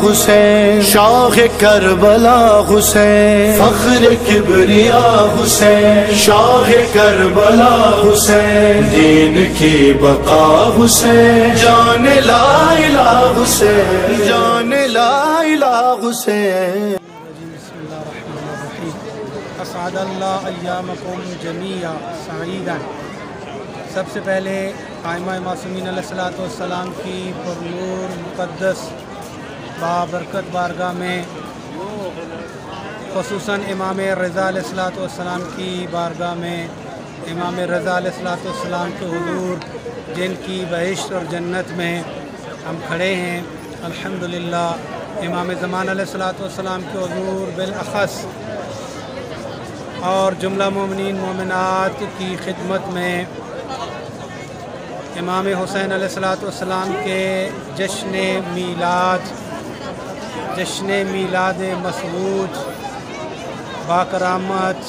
حسین شاہ کربلا حسین فخر کبریا حسین شاہ کربلا حسین دین کی بقا حسین جان لا الہ حسین جان لا الہ حسین۔ بسم اللہ الرحمن الرحیم۔ اسعد اللہ ایامکم جمیعا سعیدا۔ سب سے پہلے قائمہ معصومین علیہ الصلوۃ والسلام کی پرنور مقدس بابرکت بارگاہ میں، خصوصاً امام رضا علیہ الصلوۃ والسلام کی بارگاہ میں، امام رضا علیہ الصلوۃ والسلام کے حضور جن کی بہشت اور جنت میں ہم کھڑے ہیں، الحمدللہ امام زمان علیہ الصلوۃ والسلام کے حضور بالاخص اور جملہ مومنین مومنات کی خدمت میں امام حسین علیہ الصلوۃ والسلام کے جشن میلاد مسعود باکرامت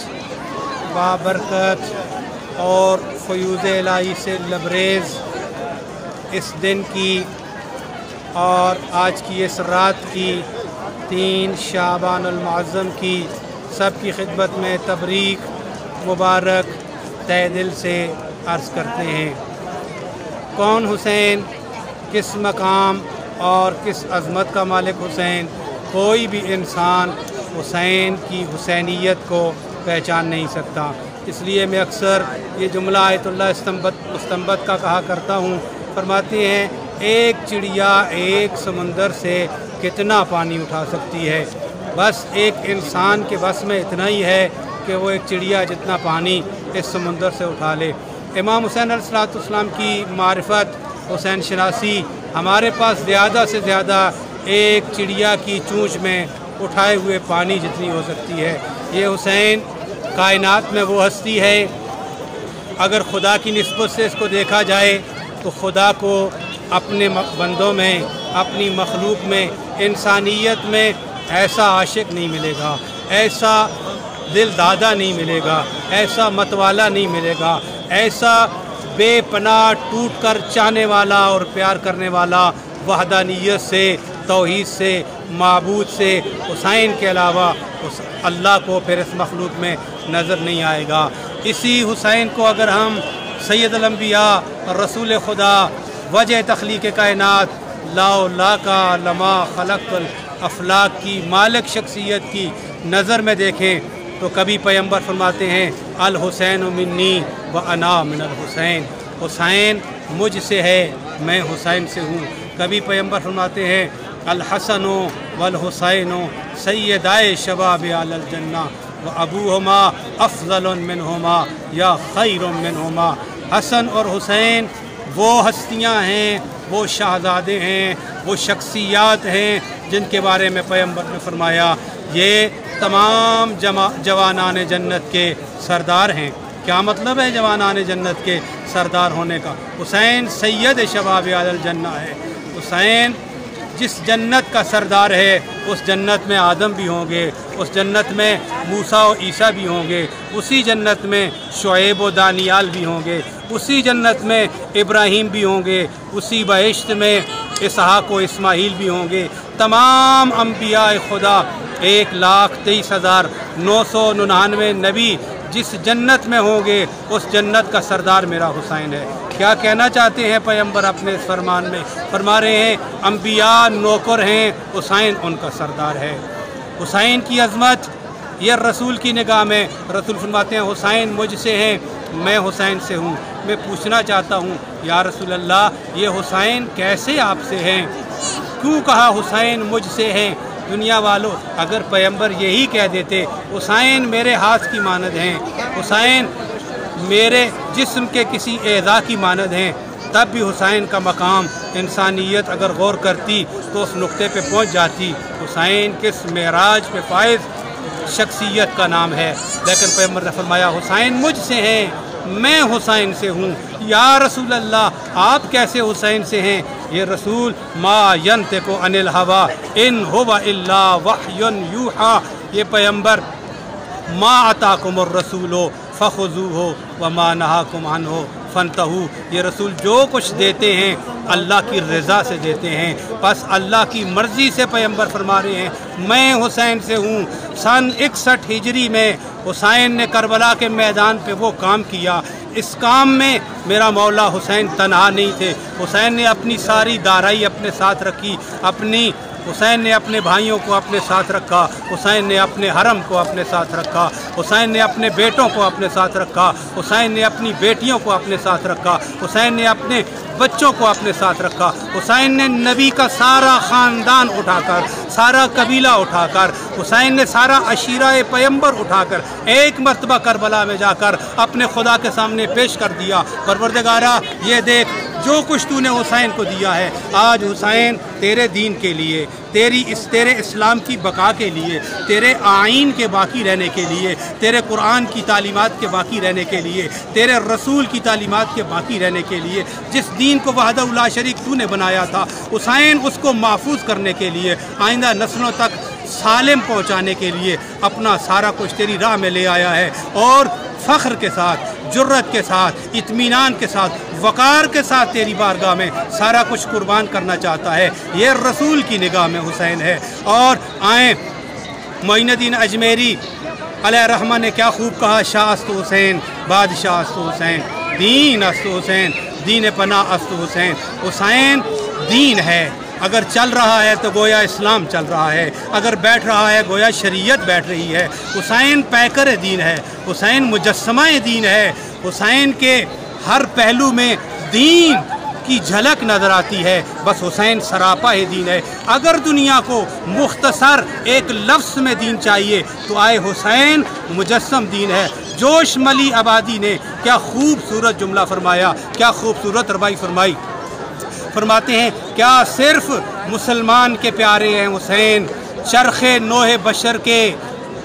بابرکت اور فیوض الہی سے لبریز اس دن کی اور آج کی اس رات کی 3 شعبان المعظم کی سب کی خدمت میں تبریک مبارک تہ دل سے عرض کرتے ہیں۔ کون حسین، کس مقام اور کس عظمت کا مالک حسین؟ کوئی بھی انسان حسین کی حسینیت کو پہچان نہیں سکتا۔ اس لیے میں اکثر یہ جملہ آیت اللہ مستنبت کا کہا کرتا ہوں، فرماتے ہیں ایک چڑیا ایک سمندر سے کتنا پانی اٹھا سکتی ہے؟ بس ایک انسان کے بس میں اتنا ہی ہے کہ وہ ایک چڑیا جتنا پانی اس سمندر سے اٹھا لے۔ امام حسین علیہ الصلوۃ والسلام کی معرفت، حسین شناسی ہمارے پاس زیادہ سے زیادہ ایک چڑیا کی چونچ میں اٹھائے ہوئے پانی جتنی ہو سکتی ہے۔ یہ حسین کائنات میں وہ ہستی ہے، اگر خدا کی نسبت سے اس کو دیکھا جائے تو خدا کو اپنے بندوں میں، اپنی مخلوق میں، انسانیت میں ایسا عاشق نہیں ملے گا، ایسا دل دادا نہیں ملے گا، ایسا متوالا نہیں ملے گا، ایسا بے پناہ ٹوٹ کر چاہنے والا اور پیار کرنے والا وحدانیت سے، توحید سے، معبود سے حسین کے علاوہ اللہ کو پھر اس مخلوق میں نظر نہیں آئے گا۔ اسی حسین کو اگر ہم سید الانبیاء رسول خدا، وجہ تخلیق کائنات، لا کا لما خلق الافلاق کی مالک شخصیت کی نظر میں دیکھیں تو کبھی پیغمبر فرماتے ہیں الحسین منی و انا من الحسین، حسین مجھ سے ہے میں حسین سے ہوں۔ کبھی پیغمبر فرماتے ہیں الحسن والحسین سیدائے شباب اہل الجنہ و ابوہما افضل منہما یا خیر منہما۔ حسن اور حسین وہ ہستیاں ہیں، وہ شہزادے ہیں، وہ شخصیات ہیں جن کے بارے میں پیغمبر نے فرمایا یہ تمام جوانان جنت کے سردار ہیں۔ کیا مطلب ہے جوانان جنت کے سردار ہونے کا؟ حسین سید شباب اہل الجنہ ہے۔ حسین جس جنت کا سردار ہے اس جنت میں آدم بھی ہوں گے، اس جنت میں موسیٰ و عیسیٰ بھی ہوں گے، اسی جنت میں شعیب و دانیال بھی ہوں گے، اسی جنت میں ابراہیم بھی ہوں گے، اسی بہشت میں اسحاق و اسماعیل بھی ہوں گے۔ تمام انبیاء خدا 1,23,999 نبی جس جنت میں ہوں گے اس جنت کا سردار میرا حسین ہے۔ کیا کہنا چاہتے ہیں پیغمبر اپنے اس فرمان میں؟ فرما رہے ہیں انبیاء نوکر ہیں، حسین ان کا سردار ہے۔ حسین کی عظمت یہ رسول کی نگاہ میں، رسول فرماتے ہیں حسین مجھ سے ہیں میں حسین سے ہوں۔ میں پوچھنا چاہتا ہوں یا رسول اللہ یہ حسین کیسے آپ سے ہیں؟ کیوں کہا حسین مجھ سے ہیں؟ دنیا والوں اگر پیغمبر یہی کہہ دیتے حسین میرے ہاتھ کی مانند ہیں، حسین میرے جسم کے کسی اعضاء کی مانند ہیں، تب بھی حسین کا مقام انسانیت اگر غور کرتی تو اس نقطے پہ پہنچ جاتی۔ حسین کس معراج پہ فائز شخصیت کا نام ہے، لیکن پیغمبر نے فرمایا حسین مجھ سے ہیں میں حسین سے ہوں۔ یا رسول اللہ آپ کیسے حسین سے ہیں؟ یہ رسول ما ینطق عن الہوی ان ہوا الا وحی یوحی، یہ پیغمبر ما اتاکم الرسول فخذوہ وما نہاکم عنہ फंतहू, ये रसूल जो कुछ देते हैं अल्लाह की रज़ा से देते हैं, बस अल्लाह की मर्ज़ी से पैगंबर फरमा रहे हैं मैं हुसैन से हूँ। सन 61 हिजरी में हुसैन ने करबला के मैदान पे वो काम किया, इस काम में मेरा मौला हुसैन तन्हा नहीं थे। हुसैन ने अपनी सारी दाराई अपने साथ रखी, हुसैन ने अपने भाइयों को अपने साथ रखा, हुसैन ने अपने हरम को अपने साथ रखा, हुसैन ने अपने बेटों को अपने साथ रखा, हुसैन ने अपनी बेटियों को अपने साथ रखा, हुसैन ने अपने बच्चों को अपने साथ रखा। हुसैन ने नबी का सारा ख़ानदान उठाकर, सारा कबीला उठाकर, हुसैन ने सारा अशीरा पैगंबर उठाकर एक मरतबा करबला में जाकर अपने खुदा के सामने पेश कर दिया, परवरदिगारा ये देख जो कुछ तूने हुसैन को दिया है, आज हुसैन तेरे दीन के लिए, तेरे इस्लाम की बका के लिए, तेरे आइन के बाकी रहने के लिए, तेरे कुरान की तालीमात के बाकी रहने के लिए, तेरे रसूल की तालीमात के बाकी रहने के लिए, जिस दीन को वहदहू ला शरीक तूने बनाया था, हुसैन उसको महफूज करने के लिए, आइंदा नस्लों तक सालिम पहुँचाने के लिए अपना सारा कुछ तेरी राह में ले आया है और फ़ख्र के साथ, जुर्रत के साथ, इत्मीनान के साथ, वक़ार के साथ तेरी बारगाह में सारा कुछ कुर्बान करना चाहता है। ये रसूल की निगाह में हुसैन है। और आए मोइनुद्दीन अजमेरी अलैहिर्रहमा ने क्या खूब कहा, शाह अस्तु हुसैन, बादशाह अस्तु हुसैन, दीन अस्तु हुसैन, दीन पना अस्तु हुसैन। हुसैन दीन है, अगर चल रहा है तो गोया इस्लाम चल रहा है, अगर बैठ रहा है गोया शरीयत बैठ रही है। हुसैन पैकर दीन है, हुसैन मुजस्समा दीन है, हुसैन के हर पहलू में दीन की झलक नज़र आती है। बस हुसैन सरापा दीन है। अगर दुनिया को मुख्तसर एक लफ्ज़ में दीन चाहिए तो आए हुसैन मुजस्सम दीन है। जोश मली आबादी ने क्या खूबसूरत जुमला फरमाया, क्या खूबसूरत रबाई फरमाई। फरमाते हैं क्या सिर्फ मुसलमान के प्यारे हैं हुसैन, चरखे नोहे बशर के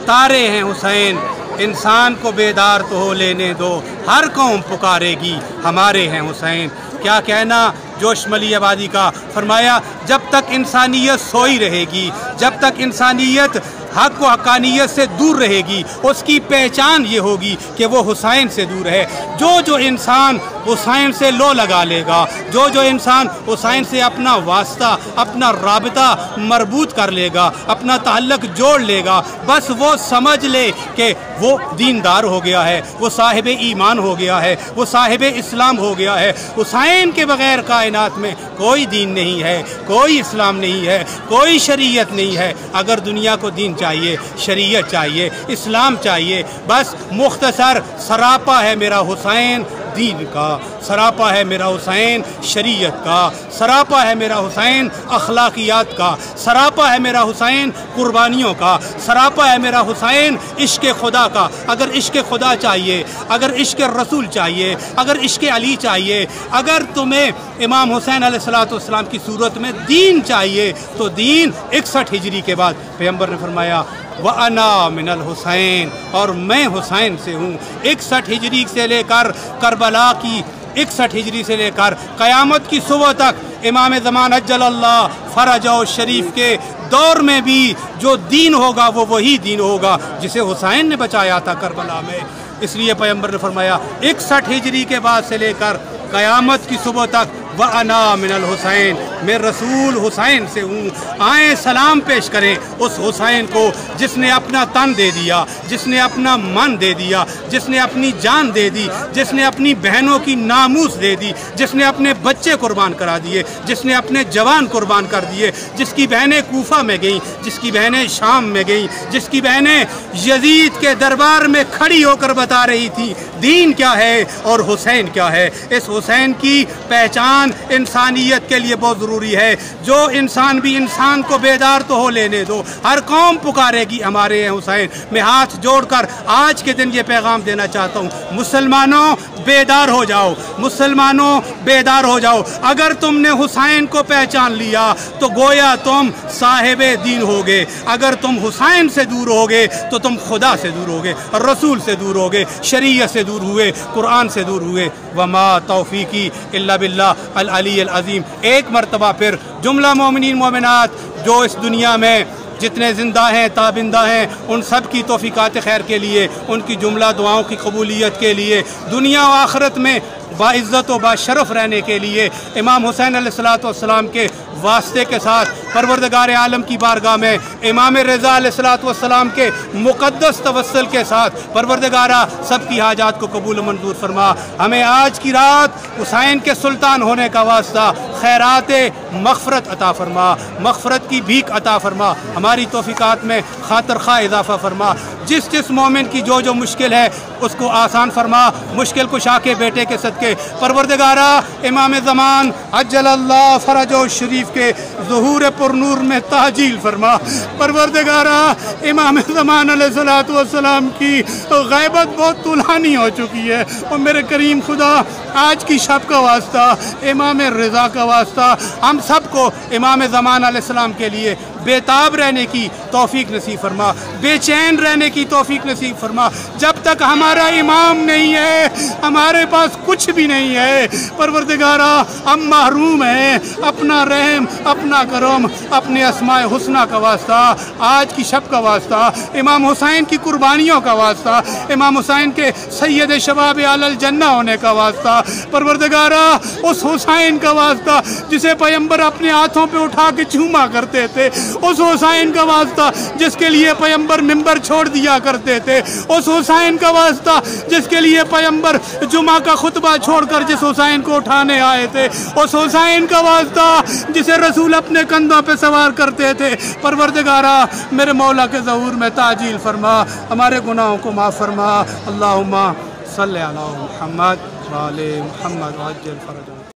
तारे हैं हुसैन, इंसान को बेदार तो हो लेने दो, हर कौम पुकारेगी हमारे हैं हुसैन। क्या कहना जोश मली आबादी का। फरमाया जब तक इंसानियत सोई रहेगी, जब तक इंसानियत हक व हकानियत से दूर रहेगी, उसकी पहचान ये होगी कि वो हुसैन से दूर है। जो इंसान हुसैन से लो लगा लेगा, जो इंसान हुसैन से अपना वास्ता, अपना राबिता मरबूत कर लेगा, अपना ताल्लुक जोड़ लेगा, बस वो समझ ले कि वो दीनदार हो गया है, वो साहिब ईमान हो गया है, वो साहिब इस्लाम हो गया है। हुसैन के बगैर कायनात में कोई दीन नहीं है, कोई इस्लाम नहीं है, कोई शरीयत नहीं है। अगर दुनिया को दीन चाहिए, शरीयत चाहिए, इस्लाम चाहिए, बस मुख्तसर सरापा है मेरा हुसैन दीन का, सरापा है मेरा हुसैन शरीयत का, सरापा है मेरा हुसैन अखलाकियात का, सरापा है मेरा हुसैन कुर्बानियों का, सरापा है मेरा हुसैन इश्क़ खुदा का। अगर इश्क़ खुदा चाहिए, अगर इश्क़ रसूल चाहिए, अगर इश्क़ अली चाहिए, अगर तुम्हें इमाम हुसैन अलैहिस्सलाम की सूरत में दीन चाहिए तो दीन 61 हिजरी के बाद पैगंबर ने फरमाया व अना मिनल हुसैन, और मैं हुसैन से हूँ। 61 हिजरी से लेकर करबला की 61 हिजरी से लेकर क़यामत की सुबह तक इमाम ज़मान अज्जलल्लाह फ़रजहु शरीफ के दौर में भी जो दीन होगा वो वही दीन होगा जिसे हुसैन ने बचाया था करबला में। इसलिए पैगंबर ने फरमाया 61 हिजरी के बाद से लेकर क़यामत की सुबह तक व अना मिनल हुसैन, मैं रसूल हुसैन से हूँ। आए सलाम पेश करें उस हुसैन को जिसने अपना तन दे दिया, जिसने अपना मन दे दिया, जिसने अपनी जान दे दी, जिसने अपनी बहनों की नामूस दे दी, जिसने अपने बच्चे कुर्बान करा दिए, जिसने अपने जवान कुर्बान कर दिए, जिसकी बहनें कूफा में गईं, जिसकी बहनें शाम में गईं, जिसकी बहनें यजीद के दरबार में खड़ी होकर बता रही थी दीन क्या है और हुसैन क्या है। इस हुसैन की पहचान इंसानियत के लिए बहुत ज़रूरी है। जो इंसान भी इंसान को बेदार तो हो लेने दो, हर कौम पुकारेगी हमारे हैं हुसैन। मैं हाथ जोड़कर आज के दिन ये पैगाम देना चाहता हूँ, मुसलमानों बेदार हो जाओ, मुसलमानों बेदार हो जाओ। अगर तुमने हुसैन को पहचान लिया तो गोया तुम साहिबे दीन होगे। अगर तुम हुसैन से दूर होगे तो तुम खुदा से दूर होगे, रसूल से दूर होगे, शरीयत से दूर हुए, कुरान से दूर हुए। वमा तौफीकी इल्ला बिल्लाह अल अली अल अज़ीम। एक मरतबा फिर जुमला मोमिनीन मोमिनात जो इस दुनिया में जितने ज़िंदा हैं ताबिंदा हैं उन सब की तौफ़ीक़ात खैर के लिए, उनकी जुमला दुआओं की कबूलियत के लिए, दुनिया और आखिरत में बाइज़्ज़त व बाशरफ रहने के लिए इमाम हुसैन अलैहिस्सलाम के वास्ते के साथ परवरदिगार आलम की बारगाह में इमाम रज़ा अलैहिस्सलाम के मुक़द्दस तवस्सुल के साथ परवरदिगारा सबकी हाजात को कबूल मंजूर फरमा। हमें आज की रात हुसैन के सुल्तान होने का वास्ता खैरात मग़फ़रत अता फरमा, मग़फ़रत की भीख अता फरमा, हमारी तौफ़ीक़ात में खातिर खा इज़ाफ़ा फरमा। जिस मोमिन की जो मुश्किल है उसको आसान फरमा, मुश्किल कुशा के बेटे के सदके परवरदिगारा इमाम ज़मान अज्जलल्लाह फ़रजो शरीफ के ज़ुहूर पुरनूर में ताजील फरमा। परवरदिगारा इमाम ज़मान अलैहिस्सलातु वस्सलाम की ग़ैबत बहुत तुलानी हो चुकी है और मेरे करीम खुदा आज की शब का वास्ता, इमाम रज़ा का वास्ता, हम सबको इमाम ज़मान अलैहिस्सलाम के लिए बेताब रहने की तौफीक नसीब फरमा, बेचैन रहने की तौफीक नसीब फरमा। जब तक हमारा इमाम नहीं है हमारे पास कुछ भी नहीं है। परवरदिगारा हम महरूम हैं, अपना रहम, अपना करम, अपने अस्माए हुस्ना का वास्ता, आज की शब का वास्ता, इमाम हुसैन की कुर्बानियों का वास्ता, इमाम हुसैन के सैयद शबाब अलल जन्ना होने का वास्ता, परवरदिगारा उस हुसैन का वास्ता जिसे पैगंबर अपने हाथों पे उठा के चूमा करते थे, उस हुसैन का वास्ता जिसके लिए पैगंबर मिंबर छोड़ दिया करते थे, उस हुसैन का वास्ता जिसके लिए पैगंबर जुमा का खुतबा छोड़कर जिस हुसैन को उठाने आए थे, उस हुसैन का वास्ता जिसे रसूल अपने कंधों पे सवार करते थे। परवरदिगारा मेरे मौला के ज़हूर में ताजील फरमा, हमारे गुनाहों को माफ़ फरमा। अल्लाहुम्मा सल्ली अला मुहम्मद व आले मुहम्मद वअज्जिल फरज।